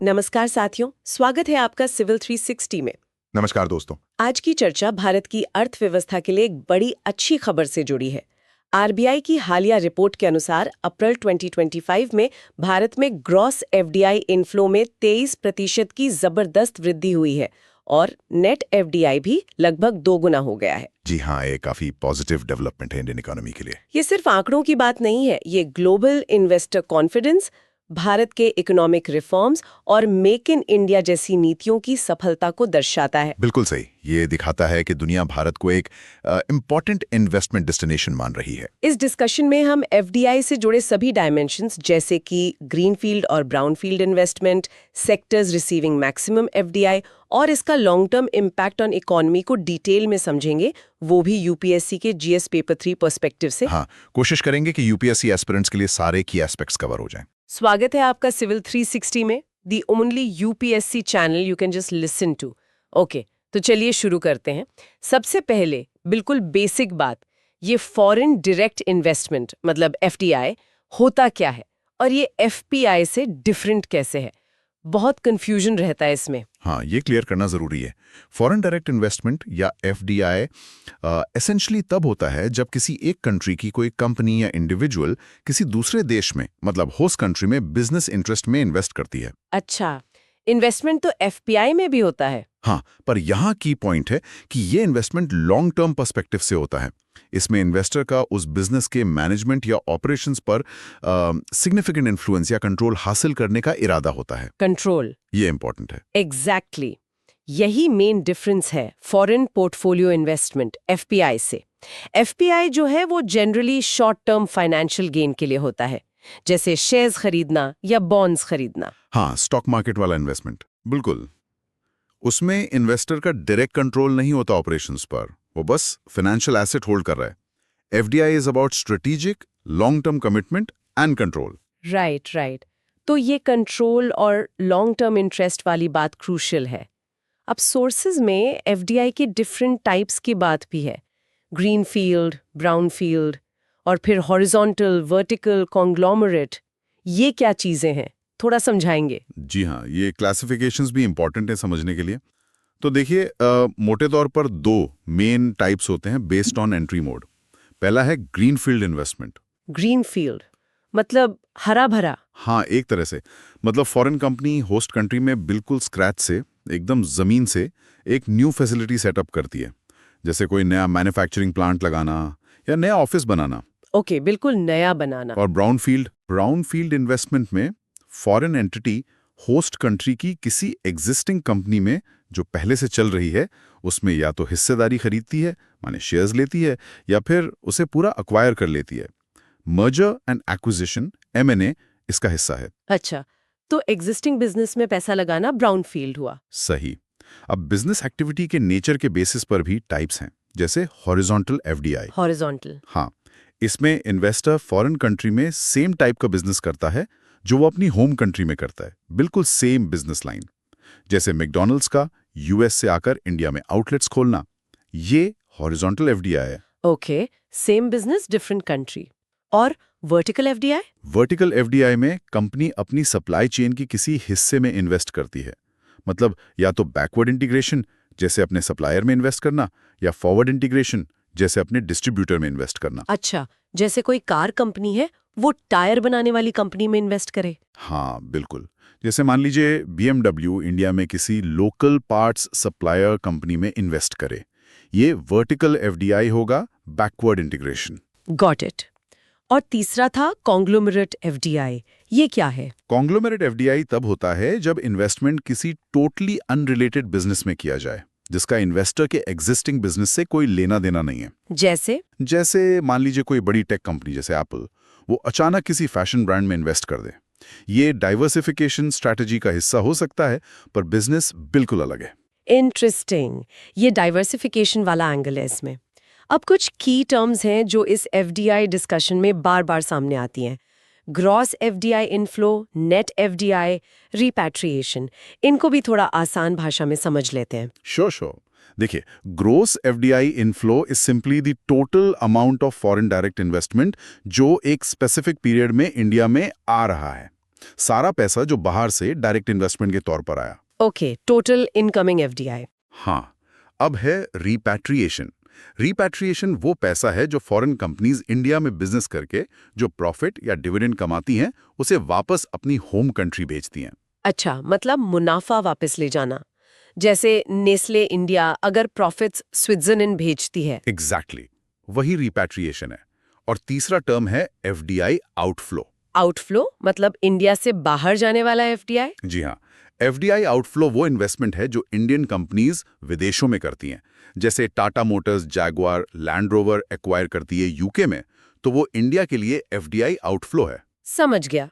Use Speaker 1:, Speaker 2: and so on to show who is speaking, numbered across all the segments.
Speaker 1: नमस्कार साथियों, स्वागत है आपका सिविल 360 में।
Speaker 2: नमस्कार दोस्तों।
Speaker 1: आज की चर्चा भारत की अर्थव्यवस्था के लिए एक बड़ी अच्छी खबर से जुड़ी है। आरबीआई की हालिया रिपोर्ट के अनुसार अप्रैल 2025 में भारत में ग्रॉस एफडीआई इनफ्लो में 23% की जबरदस्त वृद्धि हुई है और नेट एफडीआई भी लगभग 2 गुना हो गया है।
Speaker 2: जी हाँ, ये काफी पॉजिटिव डेवलपमेंट है इंडियन इकोनॉमी के लिए।
Speaker 1: ये सिर्फ आंकड़ों की बात नहीं है, ये ग्लोबल इन्वेस्टर कॉन्फिडेंस, भारत के इकोनॉमिक रिफॉर्म्स और मेक इन इंडिया जैसी नीतियों की सफलता को दर्शाता है।
Speaker 2: बिल्कुल सही। ये दिखाता है कि दुनिया भारत को एक इम्पोर्टेंट इन्वेस्टमेंट डेस्टिनेशन मान रही है।
Speaker 1: इस डिस्कशन में हम एफडीआई से जुड़े सभी डायमेंशंस जैसे कि ग्रीनफील्ड और brownfield investment, sectors receiving maximum FDI और इसका long term impact on economy को डिटेल में समझेंगे, वो भी यूपीएससी के जीएस पेपर 3 पर्सपेक्टिव से।
Speaker 2: हाँ, कोशिश करेंगे कि यूपीएससी एस्पिरेंट्स के लिए सारे की एस्पेक्ट्स कवर हो जाएं।
Speaker 1: स्वागत है आपका सिविल 360 में, the only UPSC channel you can just listen to. Okay, तो चलिए शुरू करते हैं। सबसे पहले बिल्कुल बेसिक बात, ये फॉरेन डायरेक्ट इन्वेस्टमेंट मतलब एफडीआई होता क्या है और ये एफपीआई से डिफरेंट कैसे है? बहुत कंफ्यूजन रहता है इसमें।
Speaker 2: हाँ, ये क्लियर करना जरूरी है। फॉरेन डायरेक्ट इन्वेस्टमेंट या एफडीआई एसेंशियली तब होता है जब किसी एक कंट्री की कोई कंपनी या इंडिविजुअल किसी दूसरे देश में मतलब होस्ट कंट्री में बिजनेस इंटरेस्ट में इन्वेस्ट करती है।
Speaker 1: अच्छा, इन्वेस्टमेंट तो एफपीआई में भी होता है।
Speaker 2: हाँ, पर यहाँ की पॉइंट है कि ये इन्वेस्टमेंट लॉन्ग टर्म पर्सपेक्टिव से होता है। इसमें इन्वेस्टर का उस बिजनेस के मैनेजमेंट या ऑपरेशंस पर सिग्निफिकेंट इन्फ्लुएंस या कंट्रोल हासिल करने का इरादा होता है।
Speaker 1: कंट्रोल,
Speaker 2: ये इंपॉर्टेंट है।
Speaker 1: एग्जैक्टली यही मेन डिफरेंस है फॉरेन पोर्टफोलियो इन्वेस्टमेंट एफपीआई से। एफपीआई जो है वो generally short term financial gain के लिए होता है, जैसे शेयर्स खरीदना या बॉन्ड्स खरीदना।
Speaker 2: हाँ, स्टॉक मार्केट वाला इन्वेस्टमेंट, बिल्कुल। उसमें इन्वेस्टर का डायरेक्ट कंट्रोल नहीं होता ऑपरेशंस पर, वो बस फाइनेंशियल एसेट होल्ड कर रहा है। FDI is about strategic long term commitment and control.
Speaker 1: Right. तो ये कंट्रोल और लॉन्ग टर्म इंटरेस्ट वाली बात क्रूशियल है। अब सोर्सेज में एफडीआई के डिफरेंट टाइप्स की बात भी है, ग्रीन फील्ड, ब्राउन फील्ड और फिर हॉरिजॉन्टल, वर्टिकल, कॉन्ग्लोमरेट। ये क्या चीजें हैं, थोड़ा समझाएंगे?
Speaker 2: जी हाँ, ये क्लासिफिकेशंस भी इंपॉर्टेंट है समझने के लिए। तो देखिए, मोटे तौर पर 2 मेन टाइप्स होते हैं बेस्ड ऑन एंट्री मोड। पहला है green field investment.
Speaker 1: Green field मतलब हरा भरा?
Speaker 2: हाँ, एक तरह से मतलब फॉरेन कंपनी होस्ट कंट्री में बिल्कुल स्क्रैच से, एकदम जमीन से एक न्यू फैसिलिटी सेटअप करती है, जैसे कोई नया मैन्युफैक्चरिंग प्लांट लगाना या नया ऑफिस बनाना।
Speaker 1: ओके, बिल्कुल नया बनाना।
Speaker 2: और ब्राउन फील्ड इन्वेस्टमेंट में फॉरेन एंटिटी होस्ट कंट्री की किसी एग्जिस्टिंग कंपनी में जो पहले से चल रही है उसमें या तो हिस्सेदारी खरीदती है, माने शेयर्स लेती है, या फिर उसे पूरा अक्वायर कर लेती है। मर्जर एंड एक्विजिशन एमएनए इसका हिस्सा है।
Speaker 1: अच्छा, तो एग्जिस्टिंग बिजनेस में पैसा लगाना ब्राउन फील्ड हुआ।
Speaker 2: सही। अब बिजनेस एक्टिविटी के नेचर के बेसिस पर भी टाइप्स हैं, जैसे हॉरिजॉन्टल एफडीआई।
Speaker 1: हॉरिजॉन्टल?
Speaker 2: हाँ, इसमें इन्वेस्टर फॉरेन कंट्री में सेम टाइप का बिजनेस करता है जो वो अपनी होम कंट्री में करता है, बिल्कुल सेम बिजनेस लाइन। जैसे मैकडॉनल्ड्स का यूएस से आकर इंडिया में आउटलेट्स खोलना, ये हॉरिजॉन्टल एफडीआई है।
Speaker 1: Okay, same business different country. और वर्टिकल एफडीआई?
Speaker 2: वर्टिकल एफडीआई में कंपनी अपनी सप्लाई चेन की किसी हिस्से में इन्वेस्ट करती है, मतलब या तो बैकवर्ड इंटीग्रेशन जैसे अपने सप्लायर में इन्वेस्ट करना, या फॉरवर्ड इंटीग्रेशन जैसे अपने डिस्ट्रीब्यूटर में इन्वेस्ट करना।
Speaker 1: अच्छा, जैसे कोई कार कंपनी है वो टायर बनाने वाली कंपनी में इन्वेस्ट करे?
Speaker 2: हाँ, बिल्कुल। जैसे मान लीजिए BMW इंडिया में किसी लोकल पार्ट्स सप्लायर कंपनी में इन्वेस्ट करे, ये वर्टिकल एफडीआई होगा, बैकवर्ड इंटीग्रेशन।
Speaker 1: Got it. और तीसरा था कॉन्ग्लोमरेट एफडीआई, ये क्या है?
Speaker 2: कॉन्ग्लोमरेट एफडीआई तब होता है जब इन्वेस्टमेंट किसी टोटली अनरिलेटेड बिजनेस में किया जाए, जिसका इन्वेस्टर के एग्जिस्टिंग बिजनेस से कोई लेना देना नहीं है।
Speaker 1: जैसे
Speaker 2: मान लीजिए कोई बड़ी टेक कंपनी जैसे एप्पल, वो अचानक किसी फैशन ब्रांड में इन्वेस्ट कर दे। ये डाइवर्सिफिकेशन स्ट्रैटेजी का हिस्सा हो सकता है, पर बिजनेस बिल्कुल अलग है।
Speaker 1: इंटरेस्टिंग, ये डाइवर्सिफिकेशन वाला एंगल है इसमें। अब कुछ की टर्म्स हैं जो इस एफडीआई डिस्कशन में बार बार सामने आती हैं। Gross FDI inflow, net FDI, repatriation. इनको भी थोड़ा आसान भाषा में समझ लेते हैं।
Speaker 2: श्योर। देखिए, gross FDI inflow is simply the total amount of foreign direct investment जो एक स्पेसिफिक पीरियड में इंडिया में आ रहा है। सारा पैसा जो बाहर से डायरेक्ट इन्वेस्टमेंट के तौर पर आया।
Speaker 1: Okay, total incoming FDI.
Speaker 2: हाँ, अब है रिपैट्रिएशन। रिपैट्रिएशन वो पैसा है जो फॉरेन कंपनीज इंडिया में बिजनेस करके जो प्रॉफिट या डिविडेंड कमाती हैं, उसे वापस अपनी होम कंट्री भेजती हैं।
Speaker 1: अच्छा, मतलब मुनाफा वापस ले जाना। जैसे नेस्ले इंडिया अगर प्रॉफिट्स स्विट्जरलैंड भेजती है।
Speaker 2: एग्जैक्टली, वही रिपैट्रिएशन है। और तीसरा टर्म है एफडीआई आउटफ्लो।
Speaker 1: आउटफ्लो मतलब इंडिया से बाहर जाने वाला एफडीआई?
Speaker 2: जी हाँ, एफडीआई आउटफ्लो वो इन्वेस्टमेंट है जो इंडियन कंपनीज विदेशों में करती हैं। जैसे Tata Motors, Jaguar, land rover acquire करती है यूके में, तो वो इंडिया के लिए एफडीआई आउटफ्लो है।
Speaker 1: समझ गया।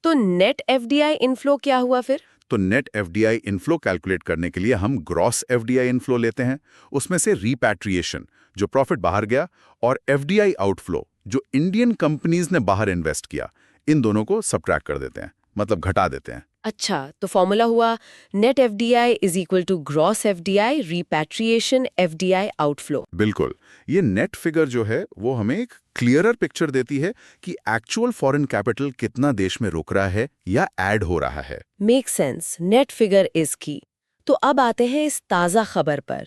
Speaker 1: तो नेट एफडीआई इनफ्लो क्या हुआ फिर?
Speaker 2: तो नेट एफडीआई इनफ्लो कैलकुलेट करने के लिए हम ग्रॉस एफडीआई इनफ्लो लेते हैं, उसमें से रिपैट्रिएशन जो प्रॉफिट बाहर गया, और एफडीआई आउटफ्लो जो इंडियन कंपनीज ने बाहर इन्वेस्ट किया, इन दोनों को सबट्रैक्ट कर देते हैं, मतलब घटा देते हैं।
Speaker 1: अच्छा, तो फॉर्मूला हुआ net FDI is equal to gross FDI repatriation FDI outflow.
Speaker 2: बिल्कुल, ये नेट फिगर जो है वो हमें एक क्लियरर पिक्चर देती है कि एक्चुअल फॉरेन कैपिटल कितना देश में रुक रहा है या ऐड हो रहा है।
Speaker 1: Make sense, net figure is की। तो अब आते हैं इस ताज़ा खबर पर।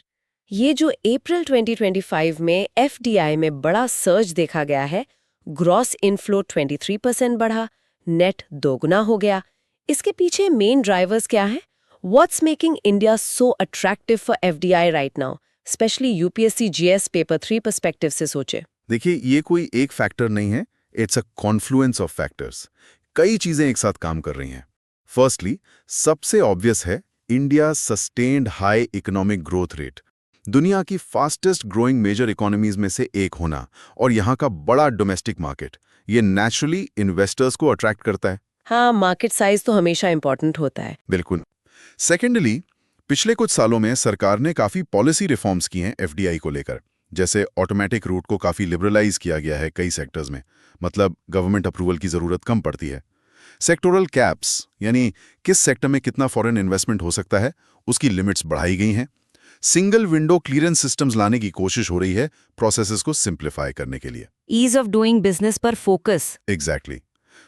Speaker 1: ये जो अप्रैल 2025 में एफडीआई में बड़ा सर्ज देखा गया है, ग्रॉस इनफ्लो 23% बढ़ा, नेट दोगुना हो गया। इसके पीछे मेन ड्राइवर्स क्या हैं? What's making India so attractive for FDI right now, specially UPSC GS paper 3 perspective से सोचे?
Speaker 2: देखिए, ये कोई एक फैक्टर नहीं है, it's a Confluence of factors. कई चीजें एक साथ काम कर रही हैं। फर्स्टली, सबसे ऑब्वियस है India sustained high economic growth rate, दुनिया की फास्टेस्ट ग्रोइंग मेजर इकोनॉमीज में से एक होना, और यहाँ का बड़ा डोमेस्टिक मार्केट, ये नेचुरली इन्वेस्टर्स को अट्रैक्ट करता है।
Speaker 1: हाँ, मार्केट साइज तो हमेशा इंपॉर्टेंट होता है।
Speaker 2: बिल्कुल। सेकेंडली, पिछले कुछ सालों में सरकार ने काफी पॉलिसी रिफॉर्म्स की हैं एफडीआई को लेकर। जैसे ऑटोमेटिक रूट को काफी लिबरलाइज किया गया है कई सेक्टर्स में, मतलब गवर्नमेंट अप्रूवल की जरूरत कम पड़ती है। सेक्टोरल कैप्स, यानी किस सेक्टर में कितना फॉरेन इन्वेस्टमेंट हो सकता है, उसकी लिमिट्स बढ़ाई गई हैं। सिंगल विंडो क्लियरेंस सिस्टम्स लाने की कोशिश हो रही है प्रोसेसेस को सिंप्लीफाई करने के लिए।
Speaker 1: ईज ऑफ डूइंग बिजनेस पर focus.
Speaker 2: Exactly.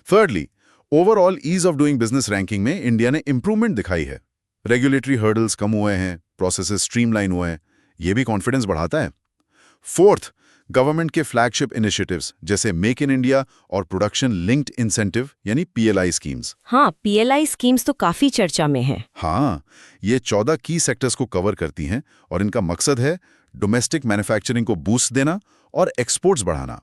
Speaker 2: Thirdly, overall ease of doing business ranking में इंडिया ने इंप्रूवमेंट दिखाई है। रेगुलेटरी हर्डल्स कम हुए हैं, प्रोसेसेस स्ट्रीमलाइन हुए हैं, ये भी कॉन्फिडेंस बढ़ाता है। फोर्थ, गवर्नमेंट के फ्लैगशिप इनिशिएटिव्स जैसे मेक इन इंडिया और प्रोडक्शन लिंक्ड इंसेंटिव यानी पीएलआई स्कीम्स।
Speaker 1: हाँ, पीएलआई स्कीम्स तो काफी चर्चा में है।
Speaker 2: हाँ, ये 14 की सेक्टर्स को कवर करती हैं और इनका मकसद है डोमेस्टिक मैन्युफैक्चरिंग को बूस्ट देना और एक्सपोर्ट्स बढ़ाना।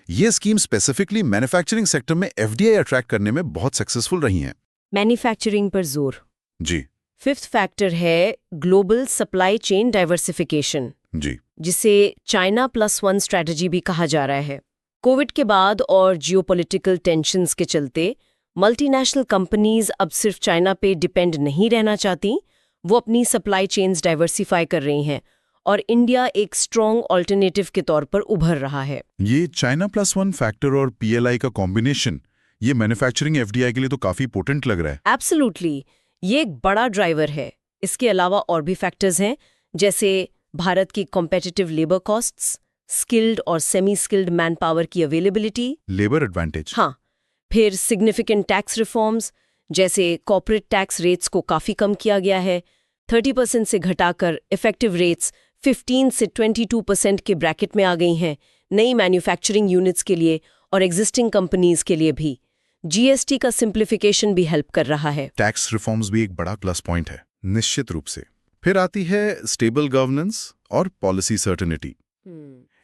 Speaker 2: ये स्कीम स्पेसिफिकली मैन्युफैक्चरिंग सेक्टर में एफडीआई अट्रैक्ट करने में बहुत सक्सेसफुल रही हैं।
Speaker 1: मैन्युफैक्चरिंग पर जोर।
Speaker 2: जी।
Speaker 1: फिफ्थ फैक्टर है ग्लोबल सप्लाई चेन डाइवर्सिफिकेशन,
Speaker 2: जी।
Speaker 1: जिसे चाइना +1 स्ट्रैटेजी भी कहा जा रहा है। कोविड के बाद और जियोपॉलिटिकल टेंशन्स के चलते मल्टीनेशनल कंपनीज अब सिर्फ चाइना पे डिपेंड नहीं रहना चाहती, वो अपनी सप्लाई चेन्स डाइवर्सिफाई कर रही हैं और इंडिया एक स्ट्रॉन्ग ऑल्टरनेटिव के तौर पर उभर रहा है।
Speaker 2: ये चाइना +1 फैक्टर और पीएलआई का कॉम्बिनेशन, ये मैन्युफैक्चरिंग एफडीआई के लिए तो काफी पोटेंट लग रहा है।
Speaker 1: एब्सोल्युटली, ये एक बड़ा ड्राइवर है। इसके अलावा और भी फैक्टर्स हैं, जैसे भारत की कॉम्पिटिटिव लेबर कॉस्ट्स, स्किल्ड और सेमी स्किल्ड मैन पावर की अवेलेबिलिटी,
Speaker 2: लेबर एडवांटेज।
Speaker 1: हाँ, फिर सिग्निफिकेंट टैक्स रिफॉर्म्स, जैसे कॉर्पोरेट टैक्स रेट्स को काफ़ी कम किया गया है, 30% से घटाकर इफेक्टिव रेट्स 15 से 22% के ब्रैकेट में आ गई हैं, नई मैन्युफैक्चरिंग यूनिट्स के लिए और एग्जिस्टिंग कंपनीज के लिए भी। जीएसटी का सिंप्लीफिकेशन भी हेल्प कर रहा है।
Speaker 2: टैक्स रिफॉर्म्स भी एक बड़ा प्लस पॉइंट है, निश्चित रूप से। फिर आती है स्टेबल गवर्नेंस और policy certainty.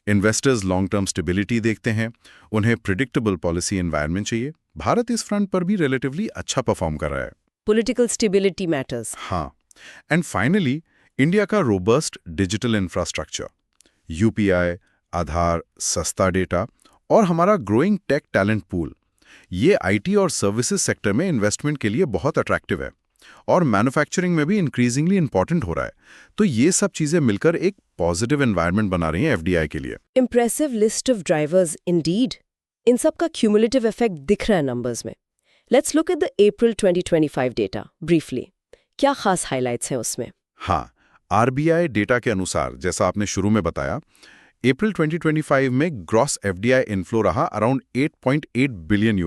Speaker 2: Investors long term stability देखते हैं, उन्हें प्रिडिक्टेबल पॉलिसी एनवायरनमेंट चाहिए। भारत इस फ्रंट पर भी रिलेटिवली अच्छा परफॉर्म कर रहा है।
Speaker 1: Political stability matters.
Speaker 2: हाँ, एंड फाइनली इंडिया का रोबस्ट डिजिटल इंफ्रास्ट्रक्चर, यूपीआई, आधार, सस्ता डेटा और हमारा ग्रोइंग टेक टैलेंट पूल, ये आईटी और सर्विसेज सेक्टर में इन्वेस्टमेंट के लिए बहुत अट्रैक्टिव है और मैन्युफैक्चरिंग में भी इंक्रीजिंगली इंपॉर्टेंट हो रहा है। तो ये सब चीजें मिलकर एक पॉजिटिव एनवायरनमेंट बना रही हैं एफडीआई के लिए।
Speaker 1: Impressive list of drivers indeed. इन सब का क्यूमुलेटिव इफेक्ट दिख रहा है नंबर्स में। Let's look at the April 2025 data briefly. क्या खास हाइलाइट्स हैं उसमें?
Speaker 2: हाँ, आरबीआई डेटा के अनुसार, जैसा आपने शुरू में बताया, अप्रैल 2025 में ग्रॉस एफडीआई इनफ्लो रहा अराउंड $8.8 बिलियन।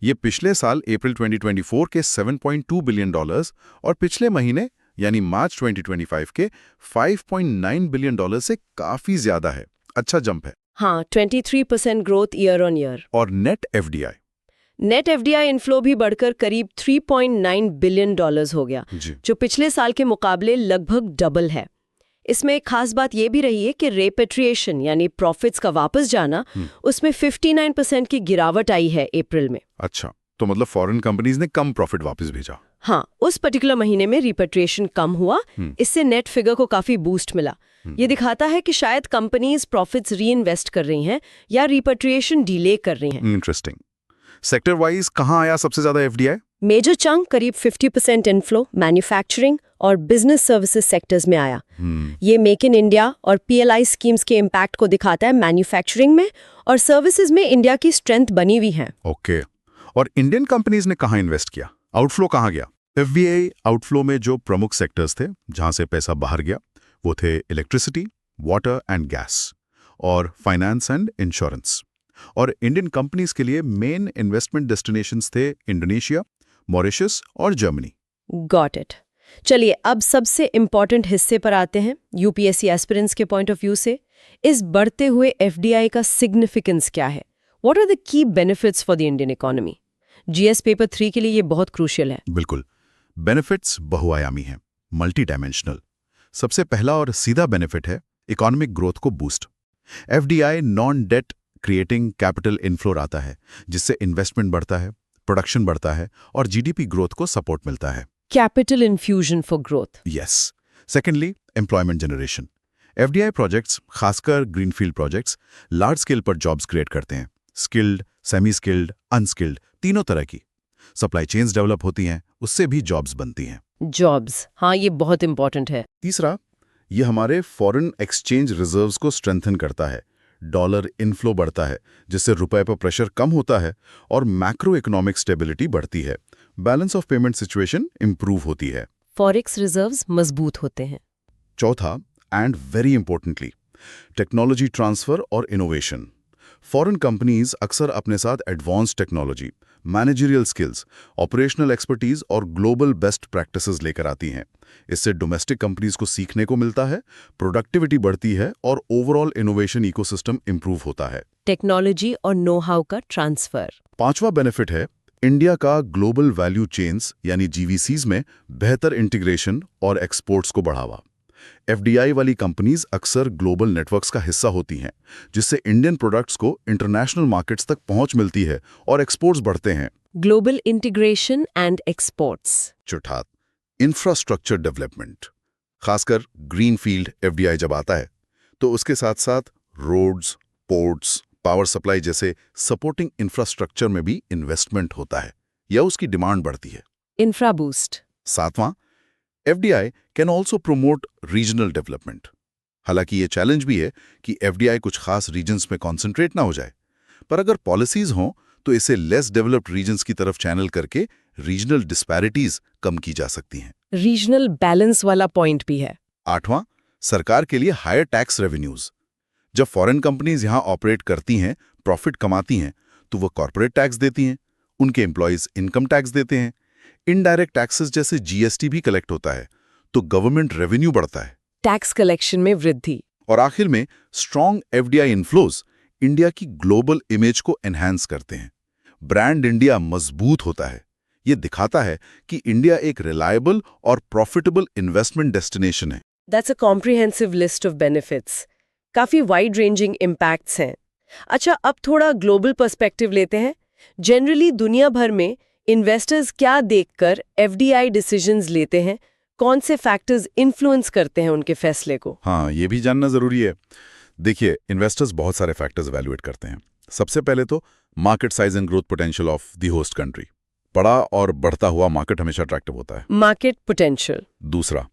Speaker 2: ये पिछले साल अप्रैल 2024 के $7.2 बिलियन और पिछले महीने यानी मार्च 2025 के $5.9 बिलियन से काफी ज्यादा है। अच्छा जंप है।
Speaker 1: हाँ, 23% ग्रोथ ईयर ऑन ईयर।
Speaker 2: और नेट एफडीआई
Speaker 1: इनफ्लो भी बढ़कर करीब $3.9 बिलियन हो गया, जो पिछले साल के मुकाबले लगभग डबल है। इसमें एक खास बात यह भी रही है कि रेपेट्रिएशन यानी प्रॉफिट्स का वापस जाना, उसमें 59% की गिरावट आई है अप्रैल में।
Speaker 2: अच्छा, तो मतलब फॉरेन कंपनीज ने कम प्रॉफिट वापस भेजा।
Speaker 1: हाँ, उस पर्टिकुलर महीने में रिपेट्रिएशन कम हुआ, इससे नेट फिगर को काफी बूस्ट मिला। ये दिखाता है कि शायद कंपनीज प्रॉफिट्स रीइन्वेस्ट कर रही हैं या रिपेट्रिएशन डिले कर रही हैं।
Speaker 2: इंटरेस्टिंग। सेक्टर वाइज कहाँ आया सबसे ज्यादा एफडीआई?
Speaker 1: मेजर चंक करीब 50% इनफ्लो मैन्युफैक्चरिंग और बिजनेस सर्विसेज सेक्टर्स में आया। ये मेक इन इंडिया और पीएलआई स्कीम्स के इम्पैक्ट को दिखाता है मैन्युफैक्चरिंग में, और सर्विसेज में इंडिया की स्ट्रेंथ बनी हुई है।
Speaker 2: ओके, और इंडियन कंपनीज ने कहाँ इन्वेस्ट किया? आउटफ्लो कहाँ गया? एफडीआई आउटफ्लो में जो प्रमुख सेक्टर्स थे जहां से पैसा बाहर गया वो थे इलेक्ट्रिसिटी, वाटर एंड गैस, और फाइनेंस एंड इंश्योरेंस। और इंडियन कंपनीज के लिए मेन इन्वेस्टमेंट डेस्टिनेशंस थे इंडोनेशिया, मॉरिशस और जर्मनी।
Speaker 1: Got it. चलिए अब सबसे इंपॉर्टेंट हिस्से पर आते हैं। यूपीएससी एस्पिरेंट्स के पॉइंट ऑफ व्यू से इस बढ़ते हुए एफडीआई का सिग्निफिकेंस क्या है? What are the key benefits for the Indian economy? GS paper 3 के लिए ये बहुत क्रूशियल है।
Speaker 2: बिल्कुल, बेनिफिट्स बहुआयामी हैं, मल्टी डायमेंशनल। सबसे पहला और सीधा बेनिफिट है इकोनॉमिक ग्रोथ को boost. FDI non debt creating capital inflow आता है, जिससे इन्वेस्टमेंट बढ़ता है, प्रोडक्शन बढ़ता है और जीडीपी ग्रोथ को सपोर्ट मिलता है।
Speaker 1: Capital infusion for growth.
Speaker 2: Yes. Secondly, employment generation. FDI projects, खासकर ग्रीनफील्ड प्रोजेक्ट्स, लार्ज स्केल पर जॉब्स क्रिएट करते हैं। स्किल्ड, सेमी स्किल्ड, अनस्किल्ड, तीनों तरह की। सप्लाई चेन्स डेवलप होती हैं, उससे भी जॉब्स बनती हैं।
Speaker 1: जॉब्स, हाँ, ये बहुत इंपॉर्टेंट है।
Speaker 2: तीसरा, ये हमारे फॉरेन एक्सचेंज रिजर्व्स को स्ट्रेंथन करता है। डॉलर इनफ्लो बढ़ता है, जिससे रुपए पर प्रेशर कम होता है और मैक्रो इकोनॉमिक स्टेबिलिटी बढ़ती है। Balance of payment situation improve होती है।
Speaker 1: फॉरेक्स रिजर्व्स मजबूत होते हैं।
Speaker 2: चौथा, and very importantly, technology transfer और इनोवेशन। फॉरेन कंपनीज अक्सर अपने साथ advance technology, managerial skills, operational expertise और ग्लोबल बेस्ट प्रैक्टिसेस लेकर आती हैं। इससे डोमेस्टिक कंपनीज को सीखने को मिलता है, प्रोडक्टिविटी बढ़ती है और ओवरऑल इनोवेशन इकोसिस्टम इंप्रूव होता है।
Speaker 1: टेक्नोलॉजी और नो हाउ का ट्रांसफर।
Speaker 2: पांचवा बेनिफिट है इंडिया का ग्लोबल वैल्यू चेन्स यानी जीवीसीज में बेहतर इंटीग्रेशन और एक्सपोर्ट्स को बढ़ावा। एफडीआई वाली कंपनीज अक्सर ग्लोबल नेटवर्क्स का हिस्सा होती हैं, जिससे इंडियन प्रोडक्ट्स को इंटरनेशनल मार्केट्स तक पहुंच मिलती है और एक्सपोर्ट्स बढ़ते हैं।
Speaker 1: Global integration and exports.
Speaker 2: चौथा, इंफ्रास्ट्रक्चर डेवलपमेंट। खासकर ग्रीनफील्ड एफडीआई जब आता है तो उसके साथ साथ रोड्स, पोर्ट्स, पावर सप्लाई जैसे सपोर्टिंग इंफ्रास्ट्रक्चर में भी इन्वेस्टमेंट होता है या उसकी डिमांड बढ़ती है।
Speaker 1: Infra boost.
Speaker 2: सातवां, FDI can also promote regional development. हालांकि ये चैलेंज भी है कि एफडीआई कुछ खास रीजन्स में कॉन्सेंट्रेट ना हो जाए, पर अगर पॉलिसीज हों तो इसे लेस डेवलप्ड रीजन्स की तरफ चैनल करके रीजनल डिस्पैरिटीज कम की जा सकती हैं।
Speaker 1: रीजनल बैलेंस वाला पॉइंट भी है।
Speaker 2: आठवां, सरकार के लिए हायर टैक्स रेवेन्यूज। जब फॉरेन कंपनीज यहां ऑपरेट करती हैं, प्रॉफिट कमाती हैं, तो वो कॉर्पोरेट टैक्स देती हैं, उनके एम्प्लॉयज इनकम टैक्स देते हैं, इनडायरेक्ट टैक्सेस जैसे जीएसटी भी कलेक्ट होता है, तो गवर्नमेंट रेवेन्यू बढ़ता है।
Speaker 1: टैक्स कलेक्शन में वृद्धि।
Speaker 2: और आखिर में स्ट्रॉन्ग एफडीआई इनफ्लोज इंडिया की ग्लोबल इमेज को एनहांस करते हैं। ब्रांड इंडिया मजबूत होता है। ये दिखाता है कि इंडिया एक रिलायबल और प्रॉफिटेबल इन्वेस्टमेंट डेस्टिनेशन है।
Speaker 1: That's a comprehensive list of benefits. काफी वाइड रेंजिंग इम्पैक्ट्स हैं। अच्छा, अब थोड़ा ग्लोबल पर्सपेक्टिव लेते हैं। जनरली दुनिया भर में इन्वेस्टर्स क्या देखकर एफडीआई डिसीजंस लेते हैं? कौन से फैक्टर्स इन्फ्लुएंस करते हैं उनके फैसले को?
Speaker 2: हाँ, ये भी जानना जरूरी है। देखिए, इन्वेस्टर्स बहुत सारे फैक्टर्स इवैल्यूएट करते हैं। सबसे पहले तो market size and growth potential of the host country. बड़ा और बढ़ता हुआ मार्केट हमेशा अट्रैक्टिव होता है।
Speaker 1: Market potential.
Speaker 2: दूसरा,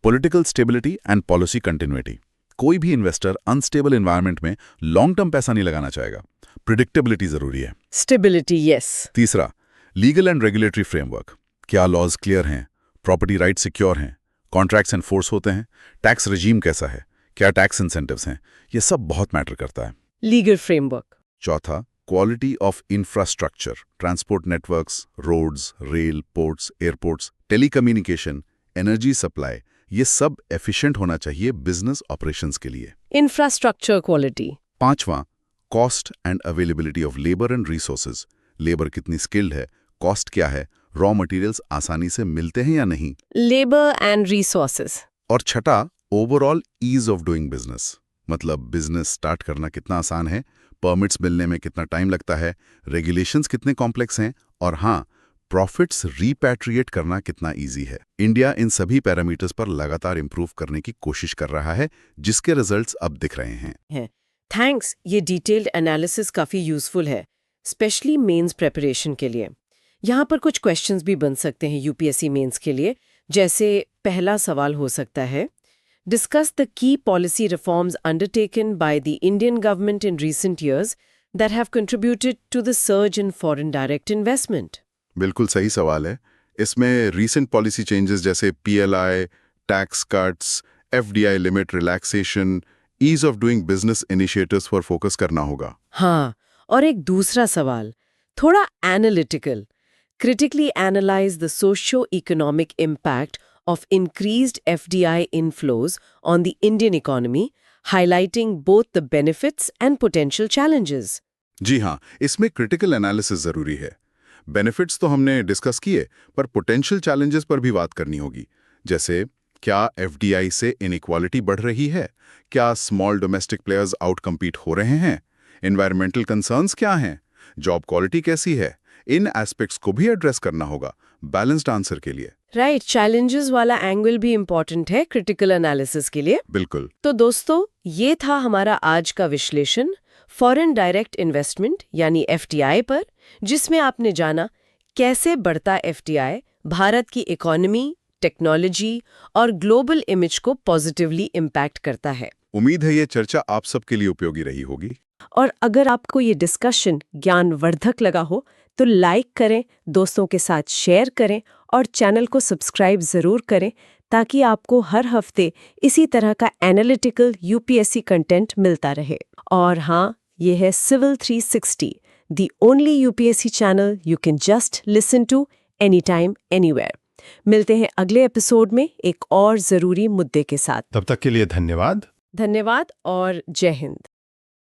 Speaker 2: political stability and policy continuity. कोई भी इन्वेस्टर अनस्टेबल एनवायरनमेंट में लॉन्ग टर्म पैसा नहीं लगाना चाहेगा। प्रिडिक्टेबिलिटी जरूरी है।
Speaker 1: Stability, yes.
Speaker 2: तीसरा, लीगल एंड रेगुलेटरी फ्रेमवर्क। क्या लॉज क्लियर हैं, प्रॉपर्टी राइट सिक्योर हैं, कॉन्ट्रैक्ट्स एनफोर्स होते हैं, टैक्स रजीम कैसा है, क्या टैक्स इंसेंटिव्स हैं, ये सब बहुत मैटर करता है।
Speaker 1: Legal framework.
Speaker 2: चौथा, quality of infrastructure, transport networks, roads, rail, ports, airports, telecommunication, energy supply, ये सब एफिशिएंट होना चाहिए बिजनेस ऑपरेशंस के लिए।
Speaker 1: Infrastructure quality.
Speaker 2: 5वां, cost and availability of labour and resources. Labour कितनी स्किल्ड है, कॉस्ट क्या है, रॉ मटेरियल्स आसानी से मिलते हैं या नहीं।
Speaker 1: Labour and resources.
Speaker 2: और छठा, overall ease of doing business, मतलब बिजनेस स्टार्ट करना कितना आसान है, परमिट्स मिलने में कितना टाइम लगता है, रेगुलेशंस कितने कॉम्प्लेक्स हैं, और हाँ, प्रॉफिट्स रीपैट्रिएट करना कितना इजी है। इंडिया इन सभी पैरामीटर्स पर लगातार इंप्रूव करने की कोशिश कर रहा है, जिसके रिजल्ट्स अब दिख रहे हैं।
Speaker 1: थैंक्स, ये डिटेल्ड एनालिसिस काफ़ी यूजफुल है, स्पेशली मेंस प्रिपरेशन के लिए। यहाँ पर कुछ क्वेश्चंस भी बन सकते हैं यूपीएससी मेंस के लिए, जैसे पहला सवाल हो सकता है, discuss the key policy reforms undertaken by the Indian government in recent years that have contributed to the surge in foreign direct investment.
Speaker 2: बिल्कुल सही सवाल है। इसमें रीसेंट पॉलिसी चेंजेस जैसे PLI, tax cuts, FDI limit relaxation, ease of doing business initiatives पर focus करना होगा।
Speaker 1: हाँ, और एक दूसरा सवाल, थोड़ा analytical, critically analyze the socio-economic impact of increased FDI inflows on the Indian economy, highlighting both the benefits and potential challenges.
Speaker 2: जी हाँ, इसमें क्रिटिकल एनालिसिस जरूरी है। बेनिफिट्स तो हमने डिस्कस किए, पर पोटेंशियल चैलेंजेस पर भी बात करनी होगी। जैसे क्या एफडीआई से इनइक्वालिटी बढ़ रही है, क्या small domestic players out compete हो रहे हैं, एनवायरमेंटल कंसर्न्स क्या हैं, जॉब क्वालिटी कैसी है, इन एस्पेक्ट्स को भी एड्रेस करना होगा बैलेंस्ड आंसर के लिए।
Speaker 1: राइट, चैलेंजेस वाला एंगल भी इम्पोर्टेंट है क्रिटिकल एनालिसिस के लिए।
Speaker 2: बिल्कुल।
Speaker 1: तो दोस्तों, ये था हमारा आज का विश्लेषण फॉरेन डायरेक्ट इन्वेस्टमेंट यानी एफडीआई पर, जिसमें आपने जाना कैसे बढ़ता एफडीआई भारत की इकोनॉमी, टेक्नोलॉजी और ग्लोबल इमेज को पॉजिटिवली इम्पैक्ट करता है।
Speaker 2: उम्मीद है ये चर्चा आप सबके लिए उपयोगी रही होगी।
Speaker 1: और अगर आपको ये डिस्कशन ज्ञानवर्धक लगा हो तो लाइक करें, दोस्तों के साथ शेयर करें और चैनल को सब्सक्राइब ज़रूर करें, ताकि आपको हर हफ्ते इसी तरह का एनालिटिकल यूपीएससी कंटेंट मिलता रहे। और हाँ, ये है civil 360, the only UPSC channel you can just listen to any time anywhere. मिलते हैं अगले एपिसोड में एक और ज़रूरी मुद्दे के साथ।
Speaker 3: तब तक के लिए धन्यवाद
Speaker 1: और जय हिंद।